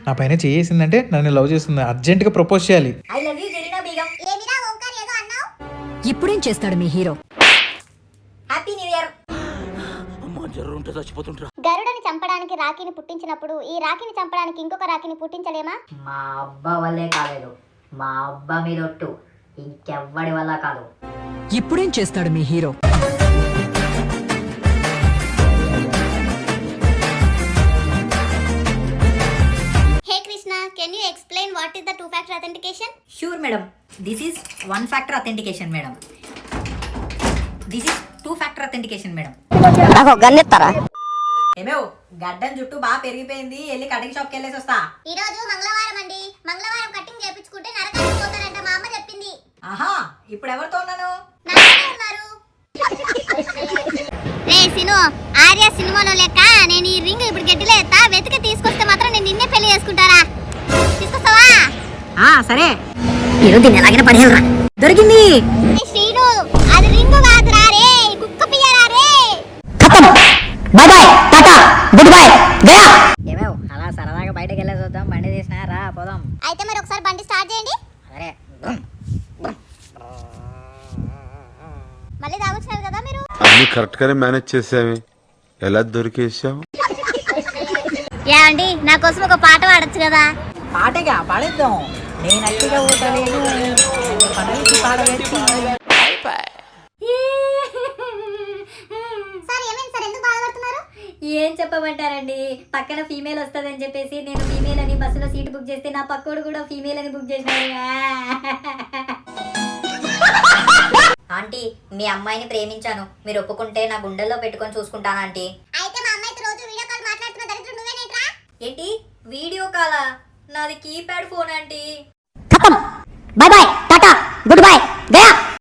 నా పైన చేసిందంటే నన్ను లవ్ చేస్తుంది, అర్జెంట్ గా ప్రపోజ్ చేయాలి. I love you Zarina Begum. ఏమిరా ఓంకార్ ఏదో అన్నావు? ఇప్పుడేం చేస్తాడు మీ హీరో? Happy new year. గరుడని చంపడానికి రాఖీని పుట్టించినప్పుడు ఈ రాఖీని చంపడానికి ఇంకొక రాఖీని పుట్టించలేమా? మా అబ్బా వల్లే కాలేదు, మా అబ్బా మీదొట్టు, ఇంకెవ్వడి వల్ల కాదు. ఇప్పుడేం చేస్తాడు మీ hero? Hey Krishna, can you explain what is the two factor authentication? Sure madam, this is one factor authentication madam. This is two factor authentication madam. నాకు గన్నెత్తారా? ఏమేవ్ గడ్డం జుట్టు బాగా పెరిగిపోయింది, వెళ్ళి కటింగ్ షాప్కి వెళ్ళేసి వస్తా. ఈ రోజు మంగళవారం అండి, మంగళవారం కటింగ్ చేయించుకుంటే నరకానికి పోతారంట, మా అమ్మ చెప్పింది. ఆహా, ఇప్పుడు ఎవరితో ఉన్నాను? నాతోనే ఉన్నారు. రే సిను, ఆర్య సినిమాలో లెక్క నేను ఈ రింగ్ ఇప్పుడు గట్టిలో ఎత్తా, వెతికి తీసుకొస్తే మాత్రం నేను నిన్నే పెళ్లి చేసుకుంటారా? తీసుకొస్తావా? సరే, ఈరోజు దీన్ని ఎలాగైనా పడేయాలరా. దొరికింది. శ్రీను, అది రింగు కాదురా రే, కుక్క పియ్యరా రే. బాయ్ బాయ్, టాటా, గుడ్ బై, గయా. ఏమేవ్ అలా సరదాగా బయటకు వెళ్ళేసి వద్దాం, బండి తీసినా రా పోదాం. అయితే మరి ఒకసారి బండి స్టార్ట్ చేయండి. సరే. మళ్ళీ తాగొచ్చినారు కదా మీరు. అన్ని కరెక్ట్ గానే మేనేజ్ చేసావి, ఎలా దొరికేసావు? ఏమండి, నా కోసం ఒక పాట పాడొచ్చు కదా? పాటగా పాడేద్దాం. నేను అట్టిగా ఊటలేను, పడలికి పాడలేదు. సార్ ఏమైంది సార్, ఎందుకు బాధపడుతున్నారు? ఏం చెప్పమంటారండి, పక్కన ఫీమేల్ వస్తుందని చెప్పేసి నేను ఫీమేల్ అని బస్సులో సీట్ బుక్ చేస్తే నా పక్కోడు కూడా ఫీమేల్ అని బుక్ చేసినాడు. ఆంటీ, మీ అమ్మాయిని ప్రేమించాను, మీరు ఒప్పుకుంటే నా గుండెల్లో పెట్టుకొని చూసుకుంటాను ఆంటీ. అయితే మా అమ్మాయితో రోజు వీడియో కాల్ మాట్లాడుతున్న దరిద్రుడు నువ్వేనేట్రా? ఏంటి వీడియో కాలా? నాది keypad phone aunty. Bye bye.